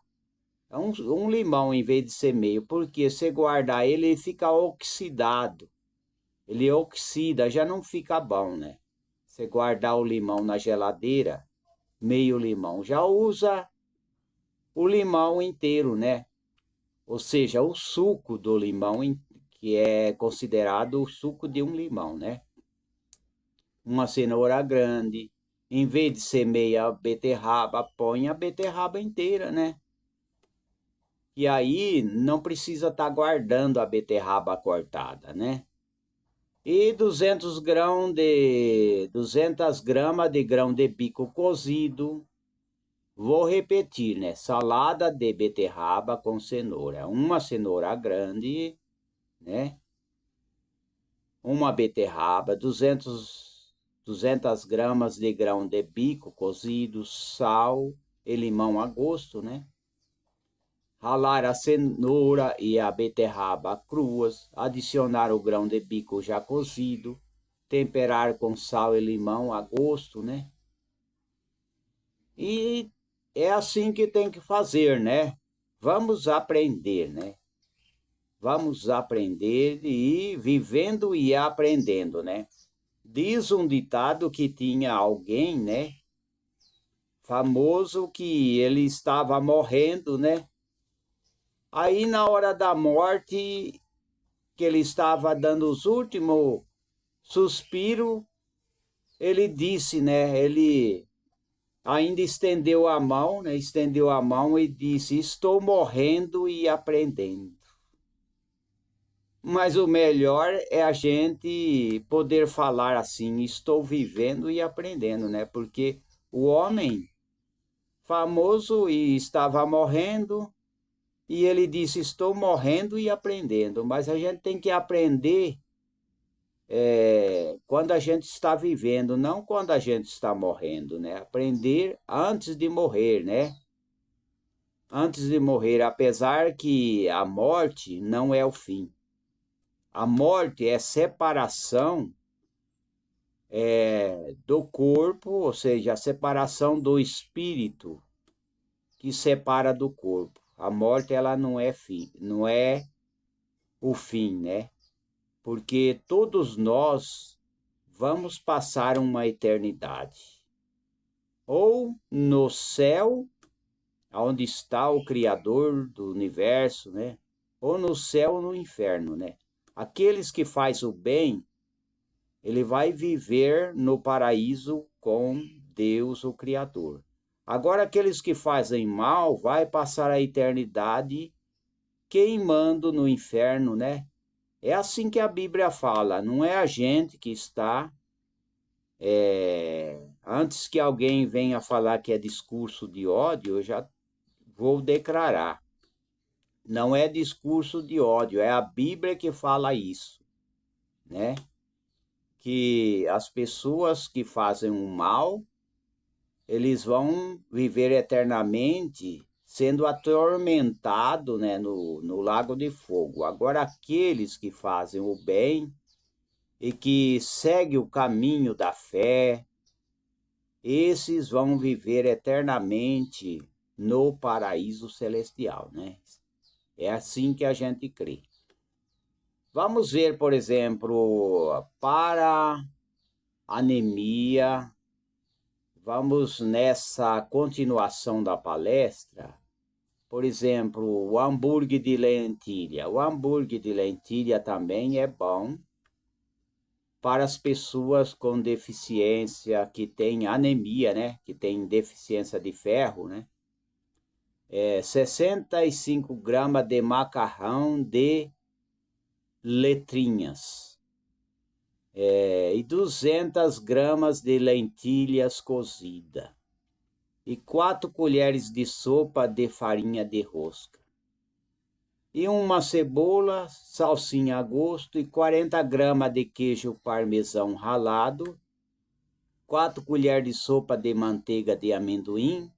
É um limão em vez de ser meio, porque se guardar ele, ele fica oxidado. Ele oxida, já não fica bom, né? Você guardar o limão na geladeira, meio limão, já usa o limão inteiro, né? Ou seja, o suco do limão, que é considerado o suco de um limão, né? Uma cenoura grande, em vez de ser meia beterraba, põe a beterraba inteira, né? E aí não precisa estar guardando a beterraba cortada, né? E 200 gramas de grão de bico cozido. Vou repetir, né? Salada de beterraba com cenoura. Uma cenoura grande, né? Uma beterraba, 200 gramas de grão de bico cozido, sal e limão a gosto, né? Ralar a cenoura e a beterraba cruas, adicionar o grão de bico já cozido, temperar com sal e limão a gosto, né? E é assim que tem que fazer, né? Vamos aprender, né? Vamos aprender e ir vivendo e aprendendo, né? Diz um ditado que tinha alguém, né? Famoso, que ele estava morrendo, né? Aí na hora da morte, que ele estava dando os últimos suspiros, ele disse, né? Ele ainda estendeu a mão, né? Estendeu a mão e disse: estou morrendo e aprendendo. Mas o melhor é a gente poder falar assim: estou vivendo e aprendendo, né? Porque o homem famoso e estava morrendo, e ele disse: estou morrendo e aprendendo. Mas a gente tem que aprender quando a gente está vivendo, não quando a gente está morrendo, né? Aprender antes de morrer, né? Antes de morrer, apesar que a morte não é o fim. A morte é separação do corpo, ou seja, a separação do espírito que separa do corpo. A morte ela não é fim, não é o fim, né? Porque todos nós vamos passar uma eternidade, ou no céu, onde está o Criador do universo, né? Ou no céu ou no inferno, né? Aqueles que faz o bem, ele vai viver no paraíso com Deus, o Criador. Agora, aqueles que fazem mal, vai passar a eternidade queimando no inferno, né? É assim que a Bíblia fala, não é a gente que está. Antes que alguém venha falar que é discurso de ódio, eu já vou declarar. Não é discurso de ódio, é a Bíblia que fala isso, né? Que as pessoas que fazem o mal, eles vão viver eternamente sendo atormentados, né, no lago de fogo. Agora, aqueles que fazem o bem e que seguem o caminho da fé, esses vão viver eternamente no paraíso celestial, né? É assim que a gente crê. Vamos ver, por exemplo, para anemia. Vamos nessa continuação da palestra, por exemplo, o hambúrguer de lentilha. O hambúrguer de lentilha também é bom para as pessoas com deficiência, que tem anemia, né? Que tem deficiência de ferro, né? 65 gramas de macarrão de letrinhas. E 200 gramas de lentilhas cozidas. E 4 colheres de sopa de farinha de rosca. e uma cebola, salsinha a gosto e 40 gramas de queijo parmesão ralado, 4 colheres de sopa de manteiga de amendoim,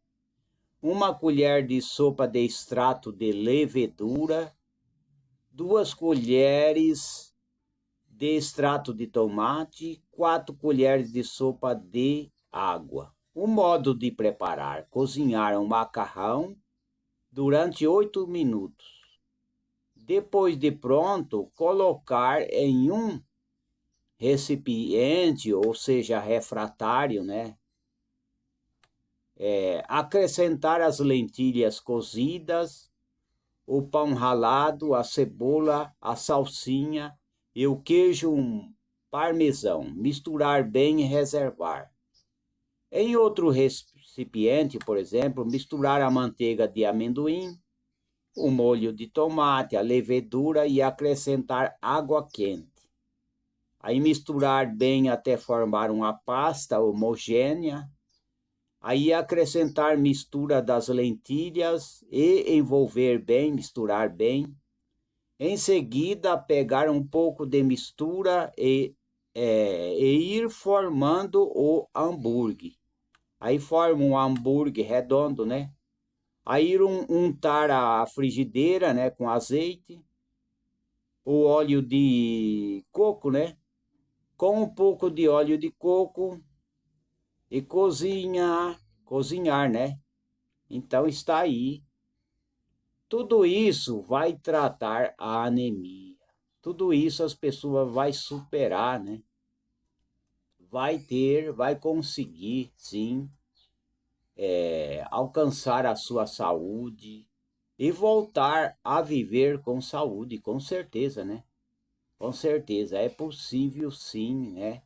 1 colher de sopa de extrato de levedura, 2 colheres de extrato de tomate, 4 colheres de sopa de água. O modo de preparar: cozinhar um macarrão durante 8 minutos. Depois de pronto, colocar em um recipiente, ou seja, refratário, né? Acrescentar as lentilhas cozidas, o pão ralado, a cebola, a salsinha e o queijo parmesão. Misturar bem e reservar. Em outro recipiente, por exemplo, misturar a manteiga de amendoim, o molho de tomate, a levedura e acrescentar água quente. Aí misturar bem até formar uma pasta homogênea. Aí acrescentar mistura das lentilhas e envolver bem, misturar bem. Em seguida, pegar um pouco de mistura e ir formando o hambúrguer. Aí forma um hambúrguer redondo, né? Aí untar a frigideira, né, com azeite, o óleo de coco, né? Com um pouco de óleo de coco e cozinhar, né? Então está aí. Tudo isso vai tratar a anemia. Tudo isso as pessoas vai superar, né? Vai conseguir, sim, alcançar a sua saúde e voltar a viver com saúde, com certeza, né? Com certeza, é possível sim, né?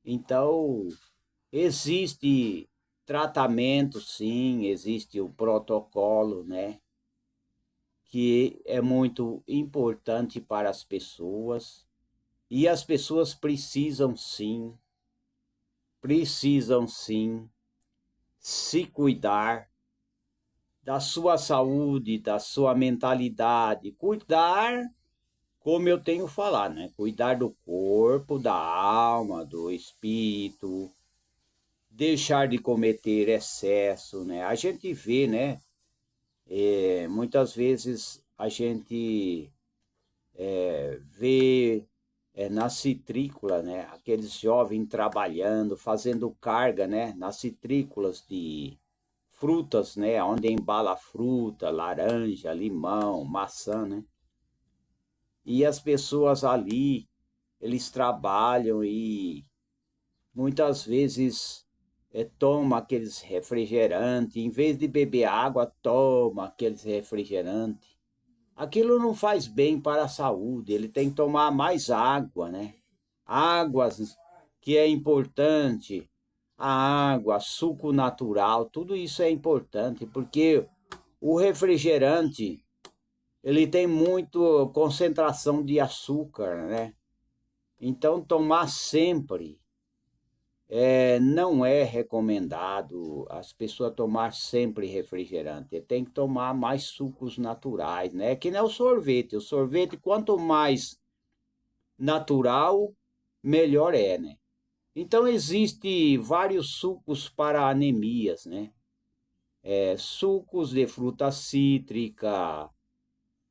Então, existe tratamento, sim, existe o protocolo, né? Que é muito importante para as pessoas. E as pessoas precisam sim se cuidar da sua saúde, da sua mentalidade, cuidar, como eu tenho falado, né? Cuidar do corpo, da alma, do espírito, deixar de cometer excesso, né? A gente vê, né? Muitas vezes a gente vê na citrícula, né? Aqueles jovens trabalhando, fazendo carga, né? Nas citrículas de frutas, né? Onde embala fruta, laranja, limão, maçã, né? E as pessoas ali, eles trabalham e muitas vezes toma aqueles refrigerantes, em vez de beber água, toma aqueles refrigerantes. Aquilo não faz bem para a saúde, ele tem que tomar mais água, né? Águas, que é importante, a água, suco natural, tudo isso é importante, porque o refrigerante, ele tem muito concentração de açúcar, né? Então, tomar sempre não é recomendado as pessoas tomar sempre refrigerante. Tem que tomar mais sucos naturais, né? Que nem o sorvete. O sorvete, quanto mais natural, melhor é, né? Então, existe vários sucos para anemias, né? Sucos de fruta cítrica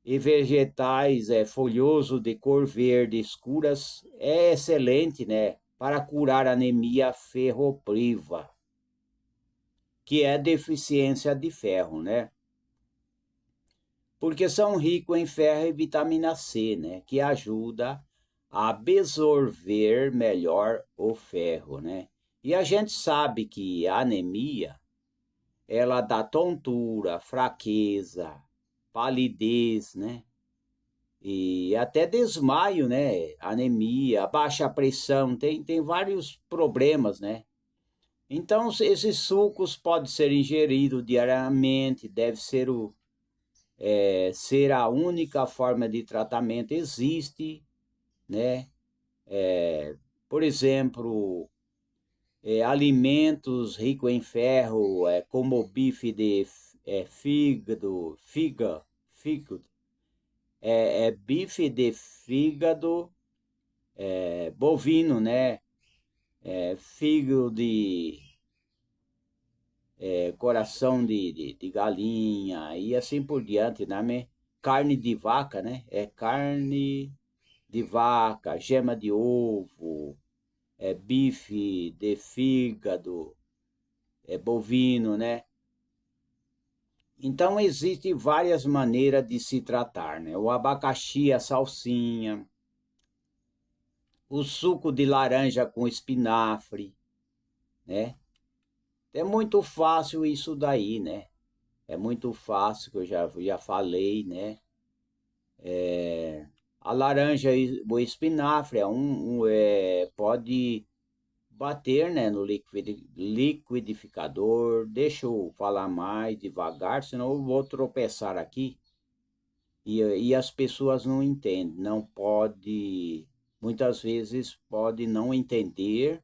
e vegetais folhoso de cor verde escuras é excelente, né? Para curar anemia ferropriva, que é deficiência de ferro, né? Porque são ricos em ferro e vitamina C, né? Que ajuda a absorver melhor o ferro, né? E a gente sabe que a anemia, ela dá tontura, fraqueza, palidez, né? E até desmaio, né? Anemia, baixa pressão, tem vários problemas, né? Então, esses sucos podem ser ingeridos diariamente, deve ser a única forma de tratamento. Existe, né? Por exemplo, alimentos ricos em ferro, como o bife de fígado, é bife de fígado bovino, né? Fígado de coração de galinha e assim por diante, né? Carne de vaca, né? É carne de vaca, gema de ovo, bife de fígado, bovino, né? Então existem várias maneiras de se tratar, né? O abacaxi, a salsinha, o suco de laranja com espinafre, né? É muito fácil isso daí, né? É muito fácil, que eu já falei, né? A laranja e o espinafre pode bater, né, no liquidificador. Deixa eu falar mais devagar, senão eu vou tropeçar aqui e as pessoas não entendem. Não pode, muitas vezes pode não entender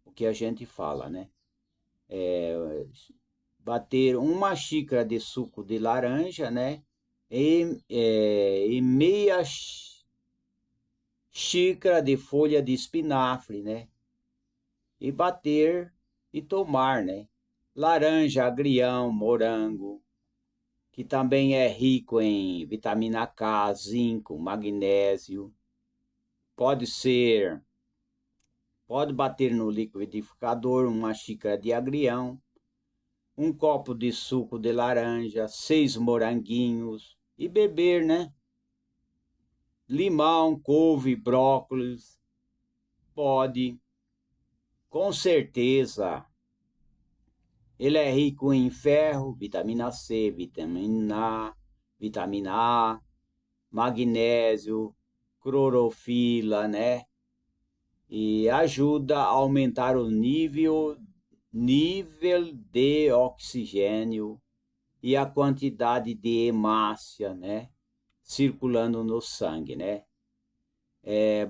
o que a gente fala, né? Bater uma xícara de suco de laranja, né? E meia xícara de folha de espinafre, né? E bater e tomar, né? Laranja, agrião, morango, que também é rico em vitamina K, zinco, magnésio. Pode bater no liquidificador uma xícara de agrião, um copo de suco de laranja, 6 moranguinhos e beber, né? Limão, couve, brócolis, pode, com certeza. Ele é rico em ferro, vitamina C, vitamina A, magnésio, clorofila, né? E ajuda a aumentar o nível de oxigênio e a quantidade de hemácia, né? Circulando no sangue, né?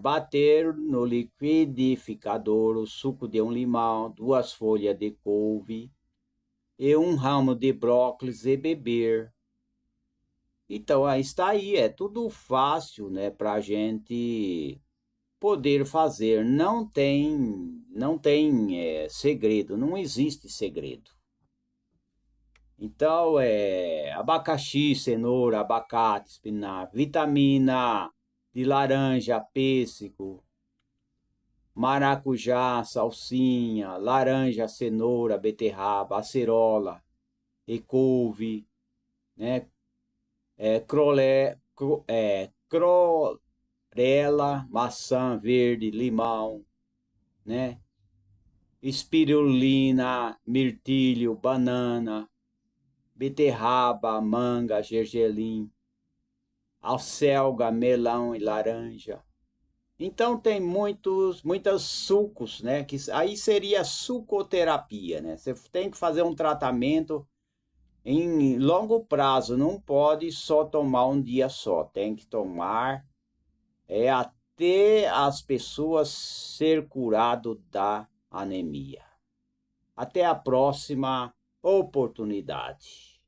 Bater no liquidificador o suco de um limão, 2 folhas de couve e um ramo de brócolis e beber. Então, aí está aí, é tudo fácil, né, para a gente poder fazer. Não tem segredo, não existe segredo. Então, abacaxi, cenoura, abacate, espinafre, vitamina de laranja, pêssego, maracujá, salsinha, laranja, cenoura, beterraba, acerola e couve, né? Clorela, maçã verde, limão, né? Espirulina, mirtilho, banana, beterraba, manga, gergelim, acelga, melão e laranja. Então tem muitos sucos, né? Que aí seria sucoterapia, né? Você tem que fazer um tratamento em longo prazo, não pode só tomar um dia só, tem que tomar até as pessoas ser curado da anemia. Até a próxima oportunidade.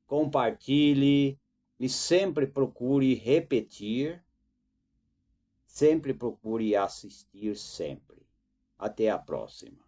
Compartilhe e sempre procure repetir, sempre procure assistir sempre. Até a próxima.